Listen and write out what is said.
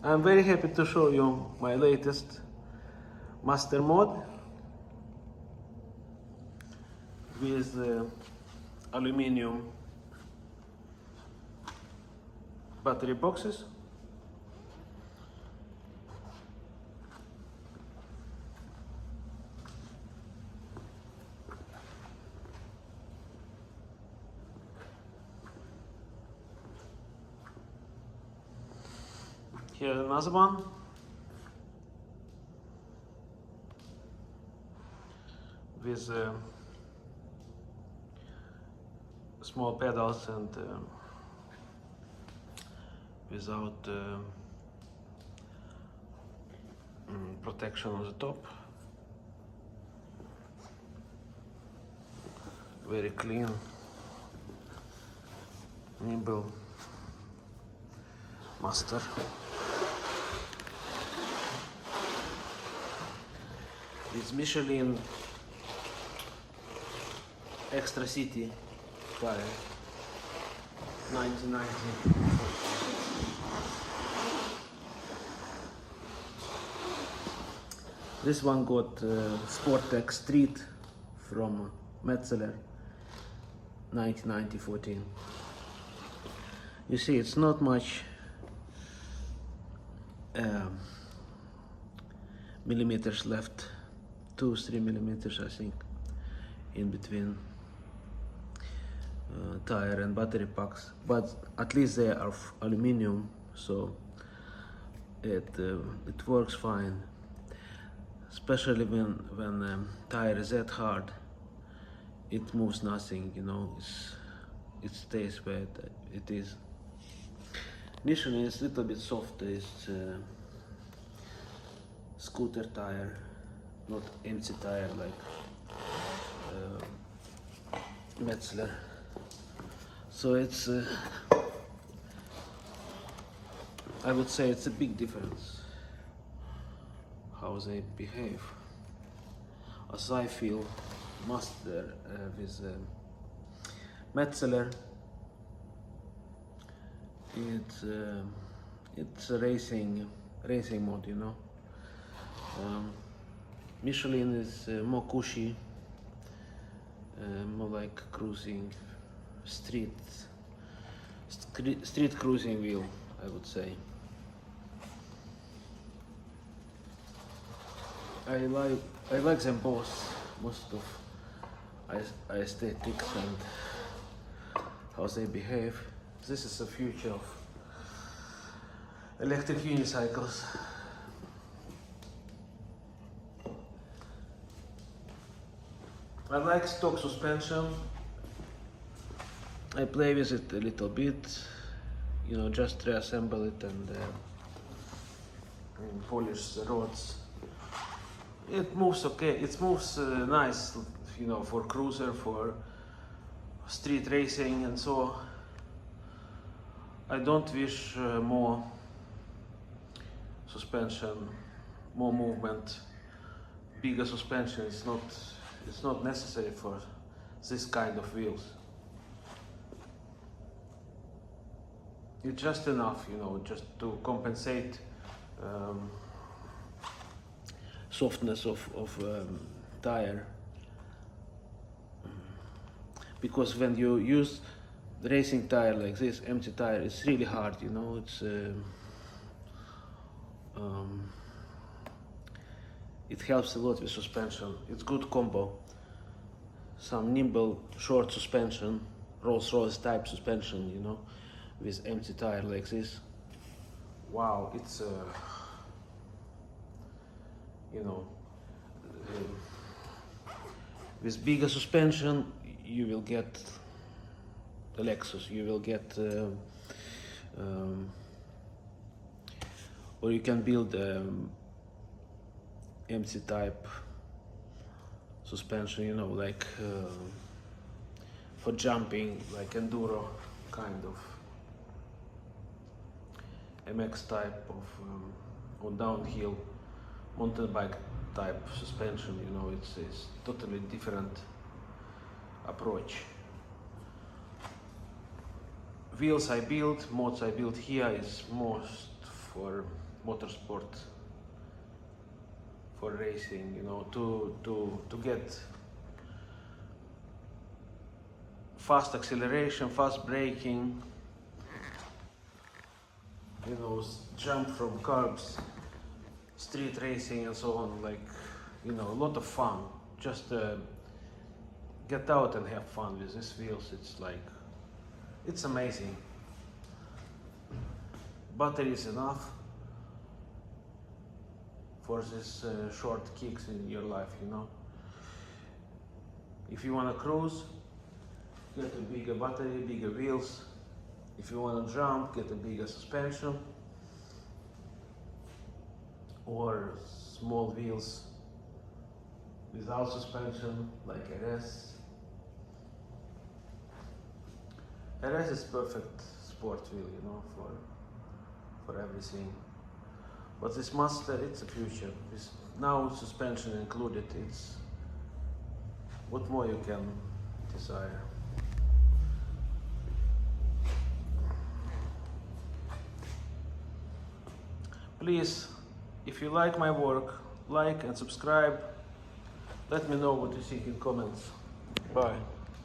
I'm very happy to show you my latest master mod with aluminium battery boxes. Here's another one with small pedals and without protection on the top. Very clean, nimble master. It's Michelin Extra City tire, 1990. This one got Sportec Street from Metzeler, 1990-14. You see, it's not much millimeters left, 2-3 millimeters I think, in between tire and battery packs, but at least they are aluminium, so it works fine. Especially when tire is that hard, it moves nothing, you know. It stays where it is. Initially it's a little bit soft. It's scooter tire, not MC tire like Metzeler. So it's I would say it's a big difference how they behave. As I feel, master with Metzeler, it's a racing mode, you know. Michelin is more cushy, more like cruising, street cruising wheel, I would say. I like them both, most of aesthetics and how they behave. This is the future of electric unicycles. I like stock suspension. I play with it a little bit, you know, just reassemble it and polish the rods. It moves okay, it moves nice, you know, for cruiser, for street racing and so. I don't wish more suspension, more movement, bigger suspension. It's not necessary for this kind of wheels. It's just enough, you know, just to compensate softness of tire, because when you use the racing tire like this, empty tire, it's really hard, you know. It's it helps a lot with suspension. It's good combo. Some nimble short suspension, Rolls-Royce type suspension, you know, with empty tire like this. Wow, it's you know, with bigger suspension you will get the Lexus, you will get or you can build MC type suspension, you know, like for jumping, like enduro kind of MX type of or downhill mountain bike type suspension, you know. It's totally different approach. Wheels I built, mods I built here is most for motorsport for racing, you know, to get fast acceleration, fast braking, you know, jump from curbs, street racing and so on, like, you know, a lot of fun. Just get out and have fun with these wheels. It's like, it's amazing. Battery is enough for these short kicks in your life, you know. If you want to cruise, get a bigger battery, bigger wheels. If you want to jump, get a bigger suspension or small wheels without suspension, like RS. RS is perfect sport wheel, you know, for everything. But this Metzeler, it's a future. With now suspension included, it's what more you can desire. Please, if you like my work, like and subscribe. Let me know what you think in comments. Bye.